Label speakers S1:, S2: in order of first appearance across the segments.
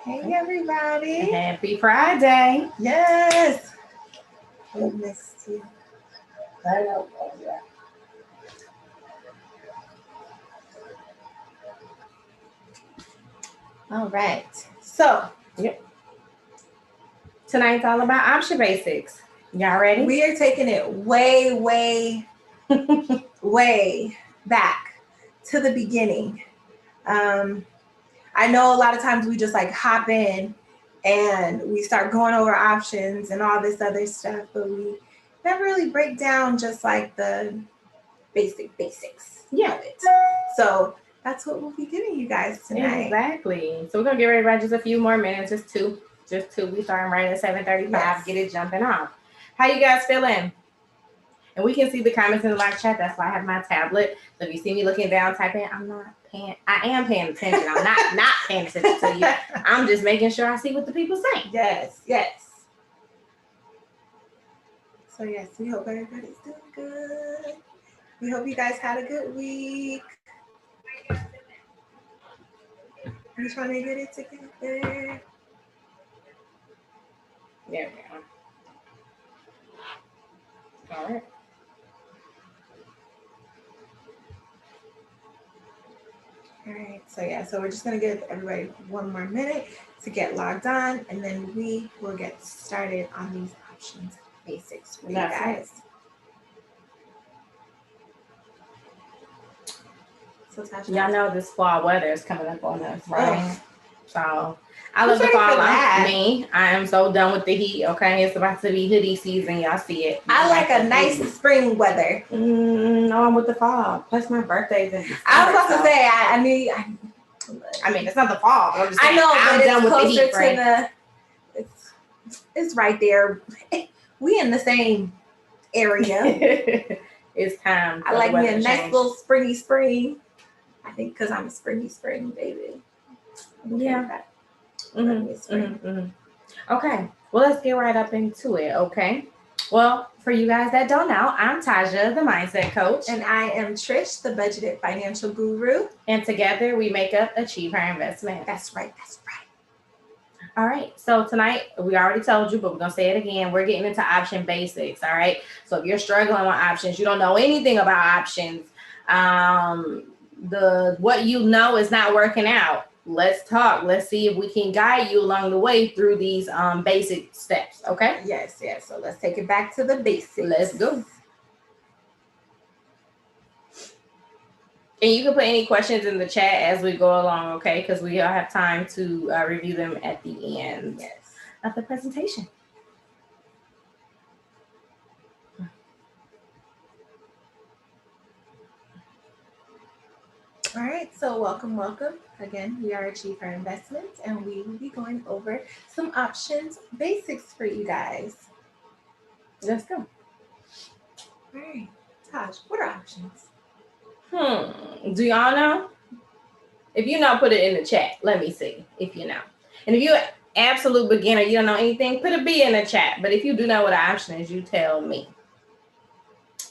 S1: Hey, everybody.
S2: Happy Friday.
S1: Yes. We missed you. All right. So,
S2: Tonight's all about option basics. Y'all ready?
S1: we are taking it way, way back to the beginning. I know a lot of times we just like hop in and we start going over options and all this other stuff, but we never really break down just like the basics of it. So that's what we'll be giving you guys tonight.
S2: Exactly. So we're gonna get ready by just a few more minutes, just two. We starting right at 7:35.
S1: Yes.
S2: Get it jumping off. How you guys feeling? And we can see the comments in the live chat. That's why I have my tablet. So if you see me looking down, typing, I am paying attention. I'm not paying attention to you. I'm just making sure I see what the people say.
S1: Yes. So yes, we hope everybody's doing good. We hope you guys had a good week. Are you trying to get it together?
S2: There we go. All right.
S1: All right, so we're just gonna give everybody one more minute to get logged on, and then we will get started on these options basics for you guys. So Tasha,
S2: y'all know this fall weather is coming up on us, right? So I love the fall. Me, I am so done with the heat. Okay, it's about to be hoodie season. Y'all see it.
S1: I like a nice spring weather.
S2: No, I'm with the fall. Plus my birthday's in December.
S1: I was about to say I mean,
S2: it's not the fall. But I'm just saying,
S1: I know,
S2: I'm
S1: but
S2: done
S1: it's
S2: with
S1: closer
S2: the heat,
S1: to
S2: right?
S1: it's right there. We in the same area.
S2: It's time.
S1: I like me a nice little springy spring. I think because I'm a spring baby.
S2: Yeah. Okay. Well, let's get right up into it. Okay. Well, for you guys that don't know, I'm Taja, the mindset coach.
S1: And I am Trish, the budgeted financial guru.
S2: And together we make up Achieve Her Investment.
S1: That's right.
S2: All right. So tonight, we already told you, but we're going to say it again. We're getting into option basics. All right. So if you're struggling with options, you don't know anything about options, what you know is not working out. Let's talk. Let's see if we can guide you along the way through these basic steps. Okay?
S1: Yes. So let's take it back to the basics.
S2: Let's go. And you can put any questions in the chat as we go along, okay? Because we all have time to review them at the end of the presentation.
S1: All right, so welcome. Again, we are Achieve Her Investments, and we will be going over some options basics for you guys.
S2: Let's go.
S1: All right, Taj, what are options?
S2: Do y'all know? If you know, put it in the chat. Let me see if you know. And if you're an absolute beginner, you don't know anything, put a B in the chat. But if you do know what an option is, you tell me.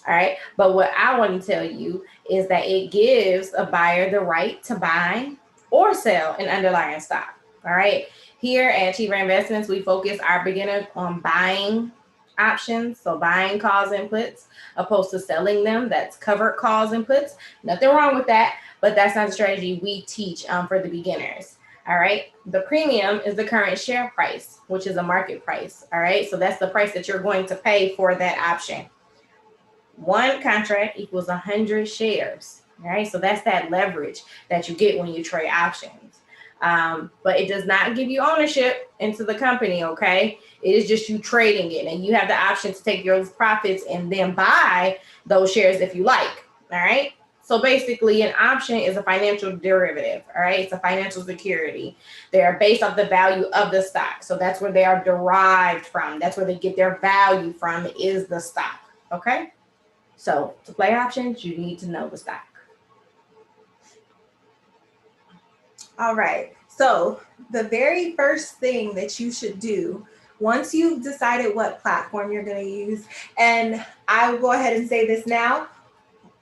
S2: All right. But what I want to tell you is that it gives a buyer the right to buy or sell an underlying stock. All right. Here at Achieve Her Investments, we focus our beginners on buying options. So buying calls and puts opposed to selling them. That's covered calls and puts. Nothing wrong with that, but that's not the strategy we teach for the beginners. All right. The premium is the current share price, which is a market price. All right. So that's the price that you're going to pay for that option. One contract equals 100 shares. All right. So that's that leverage that you get when you trade options. But it does not give you ownership into the company. Okay. It is just you trading it, and you have the option to take your profits and then buy those shares if you like. All right. So basically, an option is a financial derivative. All right. It's a financial security. They are based off the value of the stock. So that's where they are derived from. That's where they get their value from, is the stock. Okay. So to play options, you need to know the stock.
S1: All right. So the very first thing that you should do once you've decided what platform you're going to use, and I will go ahead and say this now,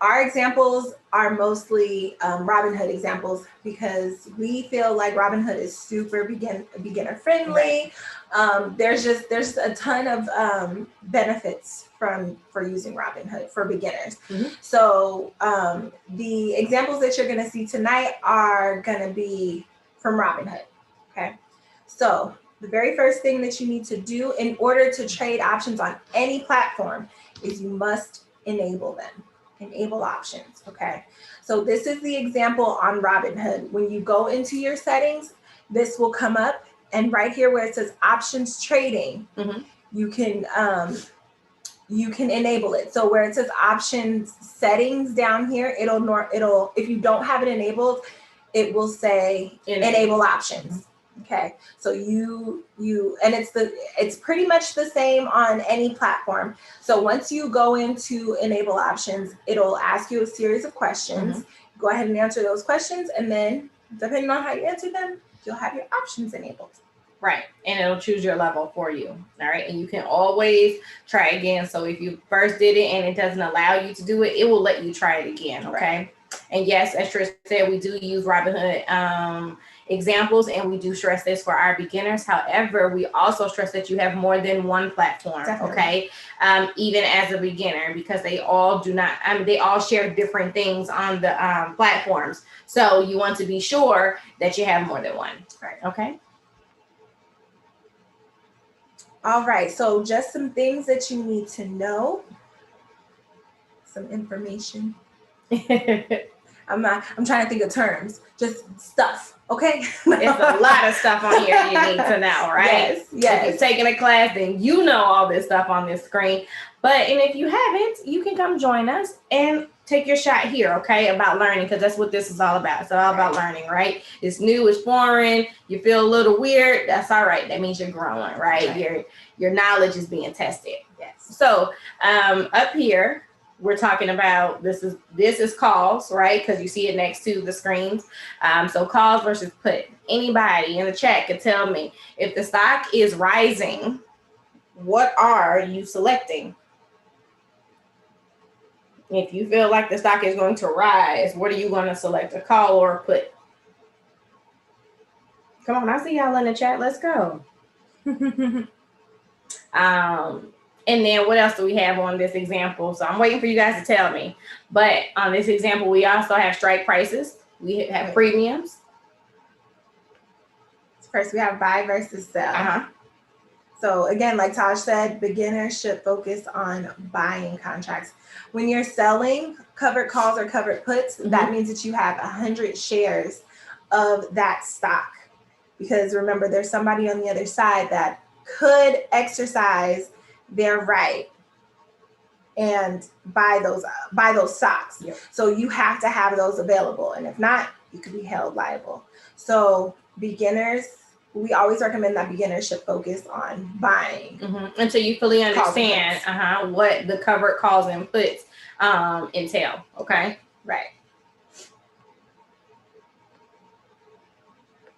S1: our examples are mostly Robinhood examples because we feel like Robinhood is super beginner friendly. Right. There's a ton of benefits for using Robinhood for beginners. Mm-hmm. So the examples that you're going to see tonight are going to be from Robinhood. Okay. So the very first thing that you need to do in order to trade options on any platform is you must enable them. Enable options, okay? So this is the example on Robinhood. When you go into your settings, this will come up, and right here where it says options trading, mm-hmm. you can enable it. So where it says options settings down here, it'll if you don't have it enabled, it will say enable options. Mm-hmm. Okay, so you and it's pretty much the same on any platform. So once you go into enable options, it'll ask you a series of questions. Mm-hmm. Go ahead and answer those questions, and then depending on how you answer them, you'll have your options enabled.
S2: Right, and it'll choose your level for you. All right, and you can always try again. So if you first did it and it doesn't allow you to do it, it will let you try it again. Okay, right. And yes, as Trish said, we do use Robinhood examples, and we do stress this for our beginners. However, we also stress that you have more than one platform. Definitely. Okay, even as a beginner, because they all they all share different things on the platforms. So you want to be sure that you have more than one. Right. Okay.
S1: All right, so just some things that you need to know, some information. I'm trying to think of terms, just stuff, okay?
S2: It's a lot of stuff on here you need to know, right?
S1: Yes.
S2: If you're taking a class, then you know all this stuff on this screen. And if you haven't, you can come join us and take your shot here, okay, about learning, because that's what this is all about. It's all about learning, right? It's new, it's foreign, you feel a little weird, that's all right. That means you're growing, right? Your knowledge is being tested. Yes. So up here, we're talking about this is calls, right? Because you see it next to the screens. So calls versus put. Anybody in the chat could tell me if the stock is rising, what are you selecting? If you feel like the stock is going to rise, what are you going to select, a call or a put? Come on, I see y'all in the chat. Let's go. And then what else do we have on this example? So I'm waiting for you guys to tell me. But on this example, we also have strike prices. We have premiums.
S1: First, we have buy versus sell. Uh-huh. So again, like Taj said, beginners should focus on buying contracts. When you're selling covered calls or covered puts, mm-hmm. that means that you have 100 shares of that stock. Because remember, there's somebody on the other side that could exercise their right and buy those stocks. Yep. So you have to have those available. And if not, you could be held liable. So beginners, we always recommend that beginners should focus on buying.
S2: Mm-hmm. Until you fully understand what the covered calls and puts entail. Okay.
S1: Right.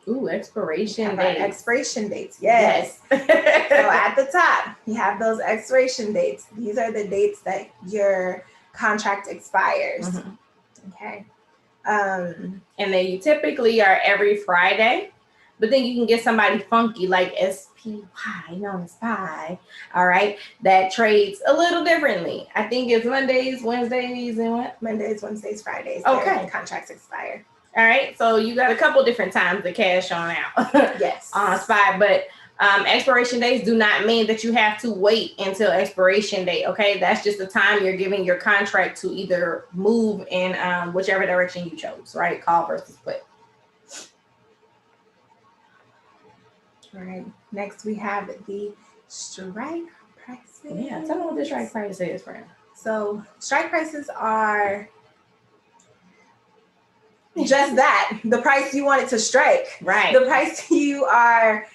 S2: Ooh, expiration dates.
S1: Expiration dates, yes. So at the top, you have those expiration dates. These are the dates that your contract expires. Mm-hmm. Okay.
S2: And then you typically are every Friday, but then you can get somebody funky like SPY, known as SPY, all right, that trades a little differently. I think it's Mondays, Wednesdays, and what?
S1: Mondays, Wednesdays, Fridays.
S2: Okay.
S1: When contracts expire.
S2: All right, so you got a couple different times to cash on out.
S1: Yes.
S2: On SPY, but expiration dates do not mean that you have to wait until expiration date, okay? That's just the time you're giving your contract to either move in whichever direction you chose, right? Call versus put.
S1: All right, next we have the strike prices.
S2: Yeah, tell me what the strike price is, friend.
S1: So strike prices are just that, the price you want it to strike.
S2: Right.
S1: The price you are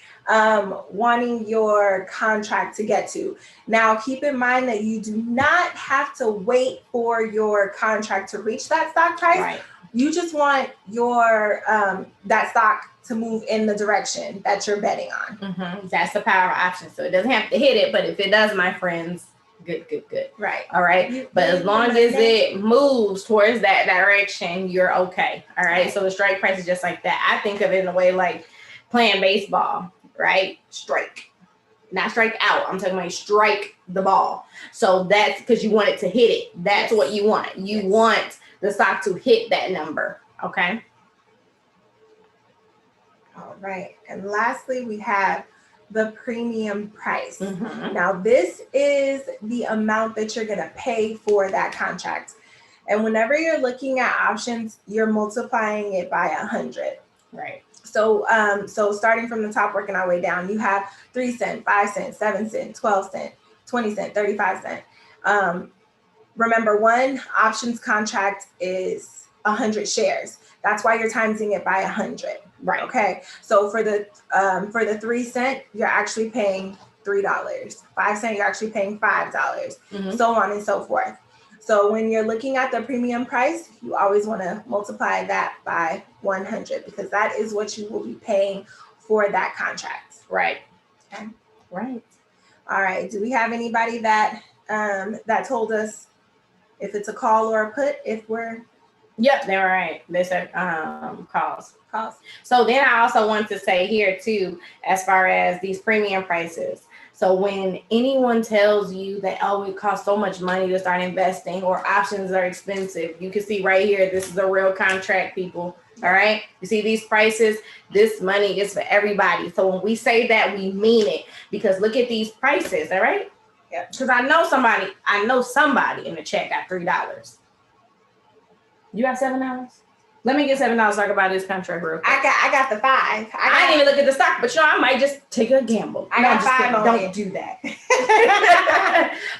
S1: wanting your contract to get to. Now, keep in mind that you do not have to wait for your contract to reach that stock price.
S2: Right.
S1: You just want your that stock to move in the direction that you're betting on.
S2: Mm-hmm. That's the power of options. So it doesn't have to hit it, but if it does, my friends, Good.
S1: Right.
S2: All right. But as long as it moves towards that direction, you're okay. All right. So the strike price is just like that. I think of it in a way like playing baseball, right? Strike. Not strike out. I'm talking about strike the ball. So that's because you want it to hit it. That's what you want. You want the stock to hit that number. Okay.
S1: All right. And lastly, we have the premium price.
S2: Mm-hmm.
S1: Now, this is the amount that you're going to pay for that contract. And whenever you're looking at options, you're multiplying it by 100.
S2: Right.
S1: So starting from the top, working our way down, you have 3 cent, 5 cent, 7 cent, 12 cent, 20 cent, 35 cent. Remember, one options contract is 100 shares. That's why you're timesing it by 100.
S2: Right.
S1: Okay. So for the 3 cent, you're actually paying $3. 5 cent, you're actually paying $5.
S2: Mm-hmm.
S1: So on and so forth. So when you're looking at the premium price, you always want to multiply that by 100 because that is what you will be paying for that contract.
S2: Right.
S1: Okay.
S2: Right.
S1: All right. Do we have anybody that told us if it's a call or a put? If we're
S2: Yep, they're right. They said calls.
S1: Calls.
S2: So then I also want to say here too, as far as these premium prices. So when anyone tells you that, oh, it costs so much money to start investing or options are expensive, you can see right here, this is a real contract, people. All right. You see these prices, this money is for everybody. So when we say that, we mean it because look at these prices. All right.
S1: Yeah.
S2: Because I know somebody in the chat got $3. You got $7? Let me get $7 to talk about this contract real quick.
S1: I got the 5.
S2: I didn't even look at the stock, but I might just take a gamble.
S1: I got 5 on
S2: Don't do that.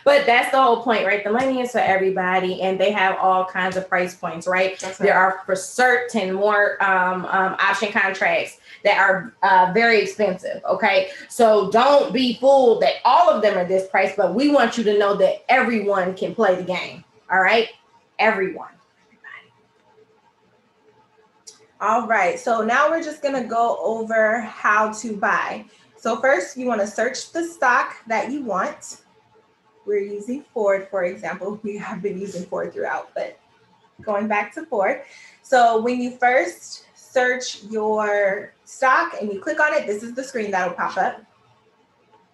S2: But that's the whole point, right? The money is for everybody, and they have all kinds of price points, right? There are for certain more option contracts that are very expensive. Okay, so don't be fooled that all of them are this price, but we want you to know that everyone can play the game. All right, everyone.
S1: All right, so now we're just gonna go over how to buy. So first, you want to search the stock that you want. We're using Ford, for example. We have been using Ford throughout, but going back to Ford. So when you first search your stock and you click on it, this is the screen that will pop up.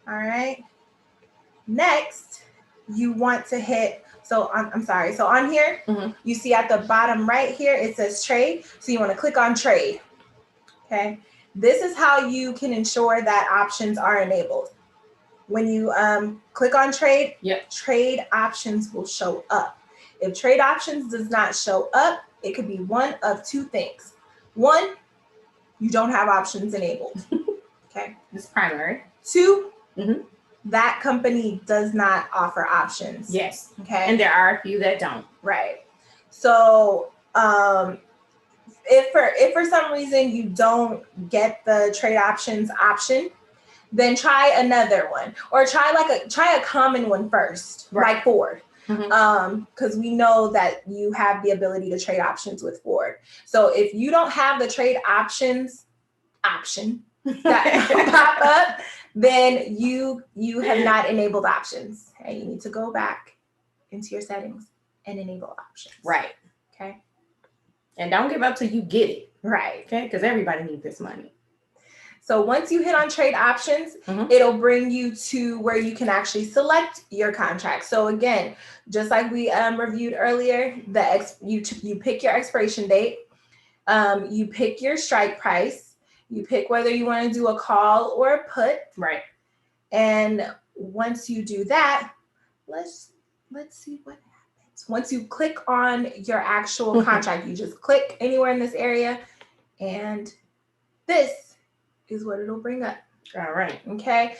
S1: All right. Next, you want to hit, so on here, you see at the bottom right here, it says trade. So you want to click on trade. Okay. This is how you can ensure that options are enabled. When you click on trade, trade options will show up. If trade options does not show up, it could be one of two things. One, you don't have options enabled. Okay.
S2: It's primary.
S1: 2, that company does not offer options.
S2: Yes.
S1: Okay.
S2: And there are a few that don't.
S1: Right. So if for some reason you don't get the trade options option, then try another one or try a common one first, like Ford. Because we know that you have the ability to trade options with Ford. So if you don't have the trade options option that pop up, then you have not enabled options. Okay, you need to go back into your settings and enable options.
S2: Right.
S1: Okay.
S2: And don't give up till you get it.
S1: Right.
S2: Okay, because everybody needs this money.
S1: So once you hit on trade options, it'll bring you to where you can actually select your contract. So again, just like we reviewed earlier, you pick your expiration date, you pick your strike price, you pick whether you want to do a call or a put.
S2: Right.
S1: And once you do that, let's see what happens. Once you click on your actual contract, you just click anywhere in this area, and this is what it'll bring up.
S2: All right.
S1: Okay.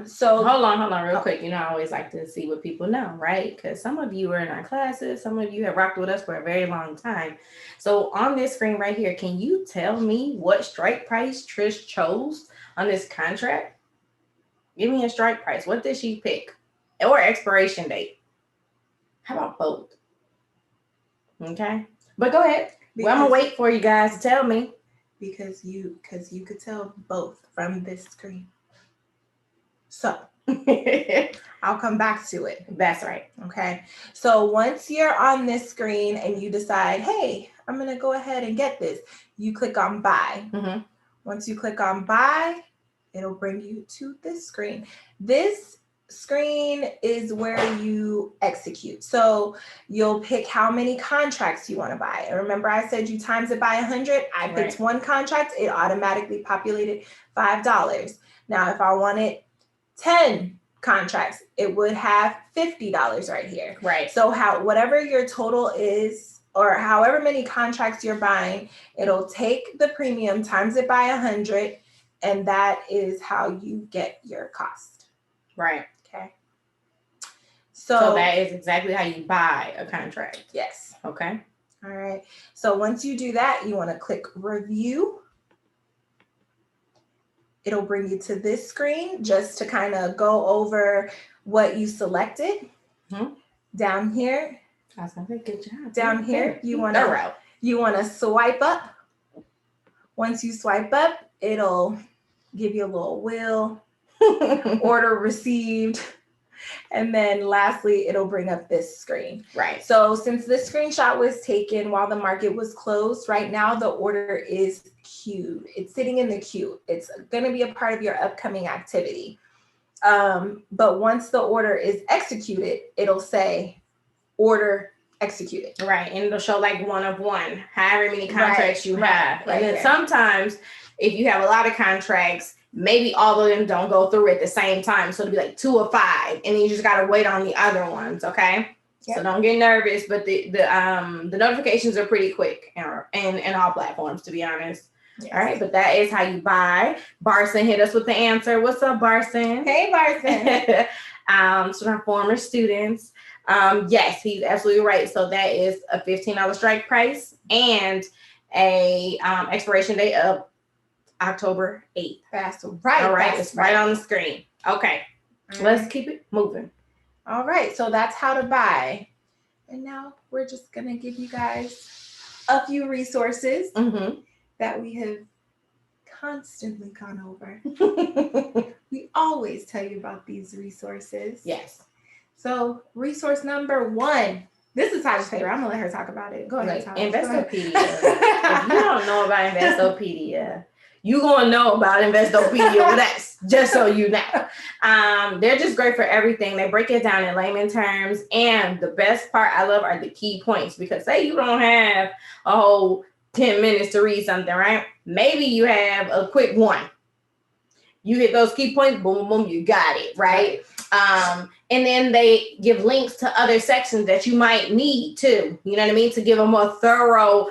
S1: So
S2: hold on real quick. I always like to see what people know, right? Because some of you are in our classes, some of you have rocked with us for a very long time. So on this screen right here, can you tell me what strike price Trish chose on this contract? Give me a strike price. What did she pick? Or expiration date? How about both? Okay. But go ahead. I'm gonna wait for you guys to tell me.
S1: Because you could tell both from this screen. So I'll come back to it.
S2: That's right.
S1: Okay. So once you're on this screen and you decide, hey, I'm going to go ahead and get this, you click on buy.
S2: Mm-hmm.
S1: Once you click on buy, it'll bring you to this screen. This screen is where you execute. So you'll pick how many contracts you want to buy. And remember I said you times it by 100. I picked one contract. It automatically populated $5. Now, if I wanted 10 contracts, it would have $50 right here.
S2: Right.
S1: So whatever your total is, or however many contracts you're buying, it'll take the premium, times it by 100, and that is how you get your cost.
S2: Right.
S1: Okay.
S2: So that is exactly how you buy a contract.
S1: Yes.
S2: Okay.
S1: All right. So once you do that, you want to click review. It'll bring you to this screen just to kind of go over what you selected.
S2: Mm-hmm.
S1: Down here.
S2: I was gonna say, good job.
S1: Down here, you want to swipe up. Once you swipe up, it'll give you a little wheel, order received, and then lastly, it'll bring up this screen.
S2: Right.
S1: So since this screenshot was taken while the market was closed, right now the order is queued. It's sitting in the queue. It's going to be a part of your upcoming activity. But once the order is executed, it'll say order executed.
S2: Right. And it'll show like one of one, however many contracts you have. And then sometimes if you have a lot of contracts, maybe all of them don't go through at the same time. So it'll be like 2 or 5, and then you just got to wait on the other ones. Okay. Yep. So don't get nervous, but the notifications are pretty quick in all platforms, to be honest. Yes. All right. But that is how you buy. Barson hit us with the answer. What's up, Barson?
S1: Hey, Barson.
S2: So our former students. Yes, he's absolutely right. So that is a $15 strike price and a expiration date of October 8th.
S1: That's right.
S2: All right. It's right on the screen. Okay. Let's keep it moving.
S1: All right. So that's how to buy. And now we're just going to give you guys a few resources that we have constantly gone over. We always tell you about these resources.
S2: Yes.
S1: So resource number 1. This is Tasha's favorite. I'm going to let her talk about it. Go ahead, Tasha.
S2: Investopedia. If you don't know about Investopedia, you're going to know about Investopedia with us, just so you know. They're just great for everything. They break it down in layman terms. And the best part I love are the key points. Because say you don't have a whole 10 minutes to read something, right? Maybe you have a quick one. You hit those key points, boom, boom, you got it, right? And then they give links to other sections that you might need too, you know what I mean? To give a more thorough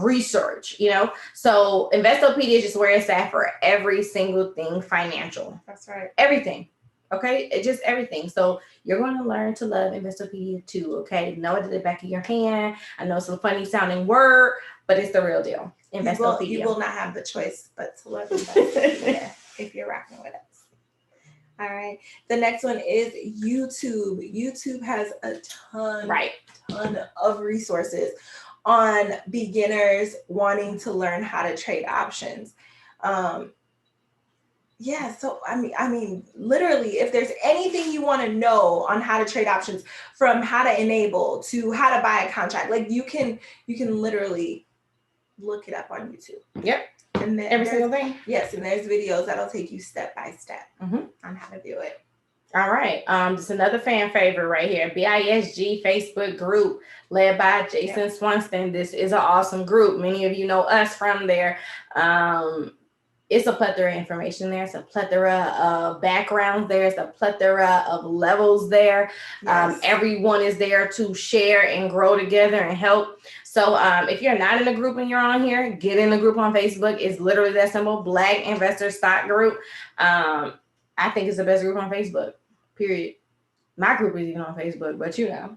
S2: research, you know? So Investopedia is just where it's at for every single thing financial.
S1: That's right.
S2: Everything. Okay? It's just everything. So you're going to learn to love Investopedia too, okay? Know it at the back of your hand. I know it's a funny sounding word, but it's the real deal. Investopedia.
S1: You will not have the choice but to love Investopedia if you're rocking with us. All right. The next one is YouTube. YouTube has a ton of resources on beginners wanting to learn how to trade options. Yeah, so I mean, literally, if there's anything you want to know on how to trade options, from how to enable to how to buy a contract, like you can literally look it up on YouTube.
S2: Yep.
S1: And then
S2: every single thing.
S1: Yes, and there's videos that'll take you step by step on how to do it.
S2: All right. Just another fan favorite right here. BISG Facebook group led by Jason Swanston. This is an awesome group. Many of you know us from there. It's a plethora of information there. It's a plethora of backgrounds there. It's a plethora of levels there. Yes. Everyone is there to share and grow together and help. So if you're not in a group and you're on here, get in the group on Facebook. It's literally that simple. Black Investor Stock Group. I think it's the best group on Facebook, period. My group is even on Facebook, but you know,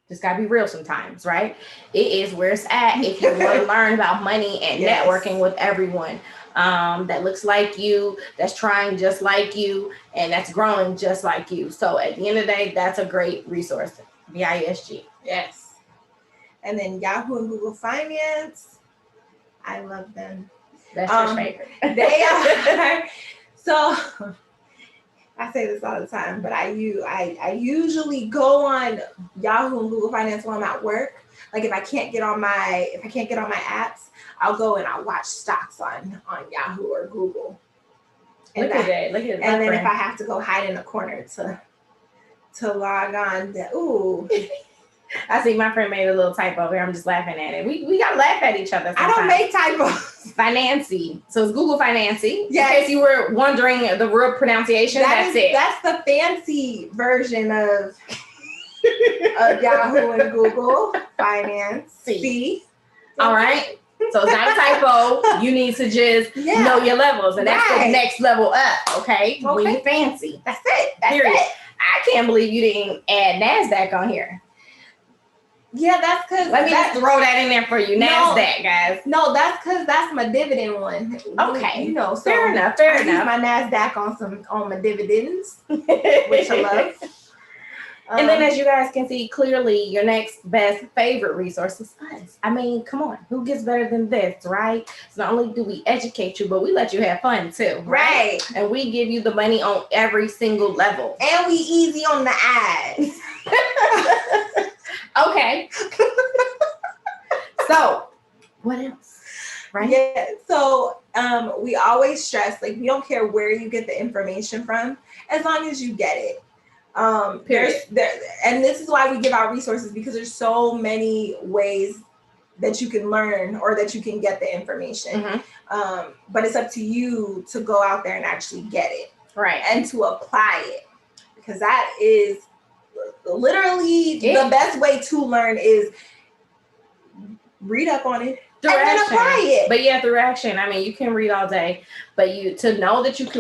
S2: just gotta be real sometimes, right? It is where it's at if you want to learn about money and networking with everyone that looks like you, that's trying just like you, and that's growing just like you. So at the end of the day, that's a great resource. BISG.
S1: Yes. And then Yahoo and Google Finance. I love them.
S2: That's your favorite.
S1: They are. So I say this all the time, but I usually go on Yahoo and Google Finance when I'm at work. Like if I can't get on my apps, I'll go and I'll watch stocks on Yahoo or Google. And
S2: Look at that. Look at that.
S1: And then if I have to go hide in a corner to log on, ooh.
S2: I see my friend made a little typo here. I'm just laughing at it. We gotta laugh at each other sometimes.
S1: I don't make typos.
S2: Financy. So it's Google Financy.
S1: Yes.
S2: In case you were wondering the real pronunciation, that's it.
S1: That's the fancy version of Yahoo and Google Finance.
S2: All right. So it's not a typo. You need to just know your levels. And that's the next level up, okay? When you fancy.
S1: That's it.
S2: Period. I can't believe you didn't add NASDAQ on here.
S1: Yeah, that's because...
S2: Let me just throw that in there for you. NASDAQ, guys.
S1: No, that's because that's my dividend one.
S2: Okay.
S1: You know, so
S2: fair enough. I use
S1: my NASDAQ on my dividends, which I love.
S2: And then as you guys can see, clearly your next best favorite resource is us. I mean, come on. Who gets better than this, right? So not only do we educate you, but we let you have fun too. Right. And we give you the money on every single level.
S1: And we easy on the ads.
S2: Okay. So what else? Right?
S1: Yeah. So we always stress, like, we don't care where you get the information from, as long as you get it. And this is why we give out resources, because there's so many ways that you can learn or that you can get the information. Mm-hmm. But it's up to you to go out there and actually get it.
S2: Right.
S1: And to apply it, because that is literally the best way to learn is read up on it and then apply it.
S2: But yeah, through action. I mean, you can read all day, but to know that you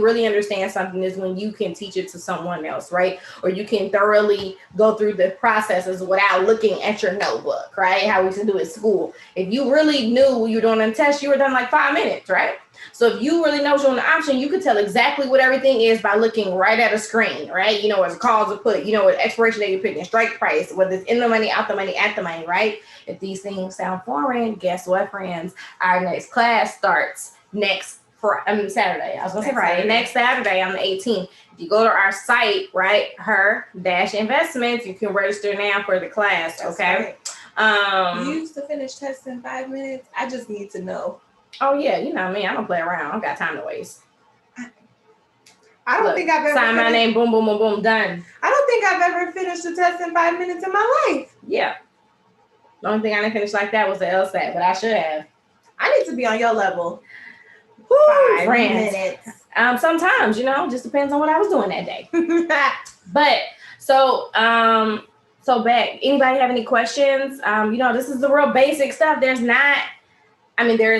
S2: really understand something is when you can teach it to someone else, right? Or you can thoroughly go through the processes without looking at your notebook, right? How we used to do at school. If you really knew you were doing a test, you were done like 5 minutes, right? So if you really know you're on the option, you could tell exactly what everything is by looking right at a screen, right? You know what calls to put, you know what expiration date you're picking, strike price, whether it's in the money, out the money, at the money, right? If these things sound foreign, guess what, friends? Our next class starts Saturday. I was gonna say Friday. Next Saturday on the 18th. If you go to our site, right, her-investments, you can register now for the class. Okay.
S1: Right. You used to finish tests in 5 minutes. I just need to know.
S2: Oh yeah, you know me. I don't play around. I don't got time to waste.
S1: I don't think I've ever
S2: sign my name. Boom, boom, boom, boom. Done.
S1: I don't think I've ever finished a test in 5 minutes in my life.
S2: Yeah. The only thing I didn't finish like that was the LSAT, but I should have. I
S1: need to be on your level.
S2: 5 minutes. Sometimes, just depends on what I was doing that day. But so back. Anybody have any questions? This is the real basic stuff. There is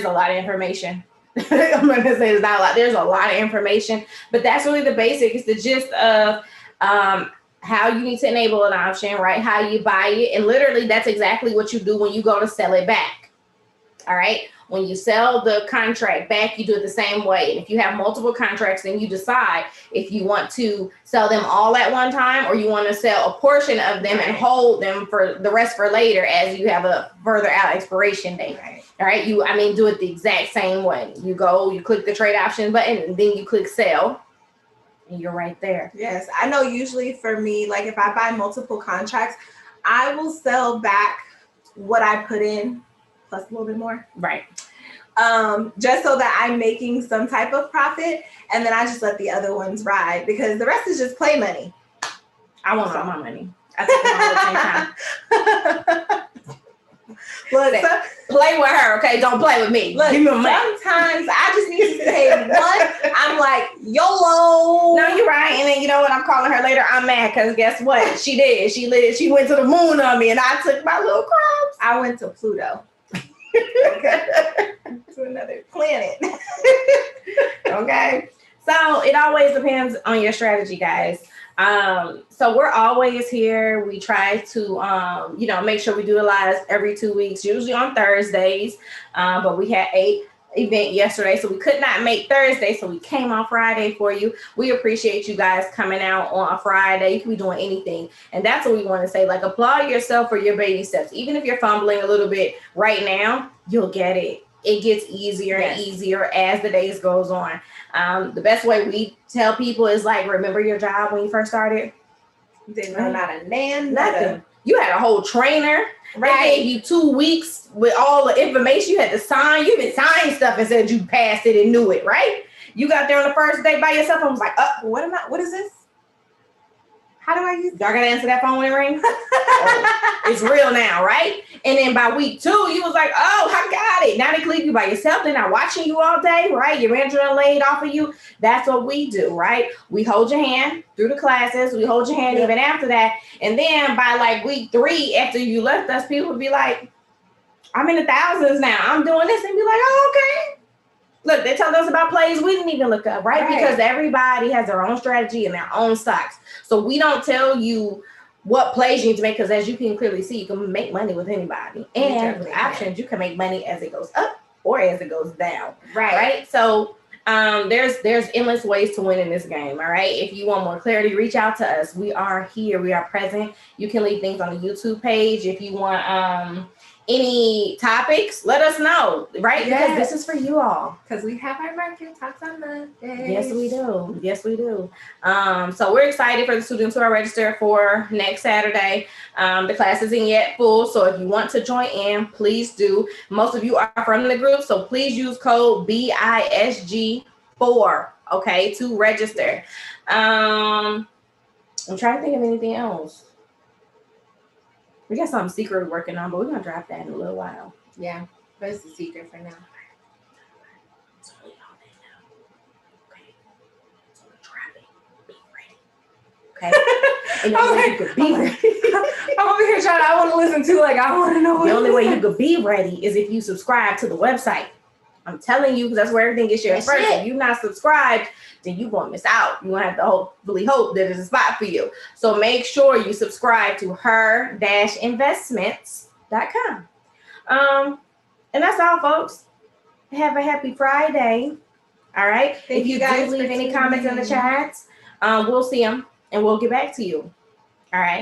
S2: a lot of information. I'm gonna say there's not a lot. There's a lot of information, but that's really the basic. It's the gist of how you need to enable an option, right? How you buy it, and literally that's exactly what you do when you go to sell it back. All right. When you sell the contract back, you do it the same way. And if you have multiple contracts, then you decide if you want to sell them all at one time or you want to sell a portion of them and hold them for the rest for later as you have a further out expiration date. Right. All right. Do it the exact same way. You click the trade option button, and then you click sell. And you're right there.
S1: Yes. I know usually for me, like if I buy multiple contracts, I will sell back what I put in plus a little bit more.
S2: Right.
S1: Just so that I'm making some type of profit, and then I just let the other ones ride, because the rest is just play money.
S2: I want all my money. I take them all at the same time.
S1: Look,
S2: play with her, okay? Don't play with me.
S1: Look,
S2: give me a money.
S1: Sometimes I just need to say one. I'm like, YOLO.
S2: No, you're right. And then you know what? I'm calling her later. I'm mad because guess what? She did. She went to the moon on me, and I took my little crumbs.
S1: I went to Pluto. Okay. To another planet.
S2: Okay. So it always depends on your strategy, guys. So we're always here. We try to, make sure we do the lives every 2 weeks, usually on Thursdays. But we had a event yesterday, so we could not make Thursday, so we came on Friday for you. We appreciate you guys coming out on a Friday. You can be doing anything, and that's what we want to say. Like, applaud yourself for your baby steps. Even if you're fumbling a little bit right now, you'll get it. it gets easier and easier as the days goes on. The best way we tell people is like, remember your job when you first started?
S1: Didn't know not a nan,
S2: nothing. You had a whole trainer.
S1: Right.
S2: They gave you 2 weeks with all the information you had to sign. You even signed stuff and said you passed it and knew it, right? You got there on the first day by yourself and was like,
S1: what is this? How do I use
S2: Y'all gotta answer that phone when it rings? It's real now, right? And then by week 2, you was like, oh, I got it. Now they can leave you by yourself. They're not watching you all day, right? Your manager laid off of you. That's what we do, right? We hold your hand through the classes. We hold your hand even after that. And then by like week 3, after you left us, people would be like, I'm in the thousands now. I'm doing this. And be like, oh, okay. Look, they told us about plays we didn't even look up, right? Because everybody has their own strategy and their own stocks. So we don't tell you what plays you need to make, because as you can clearly see, you can make money with anybody. And with options, you can make money as it goes up or as it goes down. Right? So there's endless ways to win in this game. All right. If you want more clarity, reach out to us. We are here. We are present. You can leave things on the YouTube page. If you want any topics, let us know, right? Because this is for you all.
S1: Because we have our market talks on Monday.
S2: Yes, we do. Yes, we do. So we're excited for the students who are registered for next Saturday. The class isn't yet full, so if you want to join in, please do. Most of you are from the group, so please use code BISG4, okay, to register. I'm trying to think of anything else. We got something secret we're working on, but we're gonna drop that in a little while.
S1: Yeah, but it's a secret for now.
S2: So we all know. Okay. So we're dropping. Be ready. Okay. And the only way you could be ready.
S1: I'm over here trying. I want to listen to. Like, I want to know.
S2: The only way you could be ready is if you subscribe to the website. I'm telling you, because that's where everything gets shared first. If you're not subscribed, then you're going to miss out. You're going to have to hopefully hope that there's a spot for you. So make sure you subscribe to her-investments.com. And that's all, folks. Have a happy Friday. All right. If you guys leave any comments in the chats, we'll see them and we'll get back to you. All right.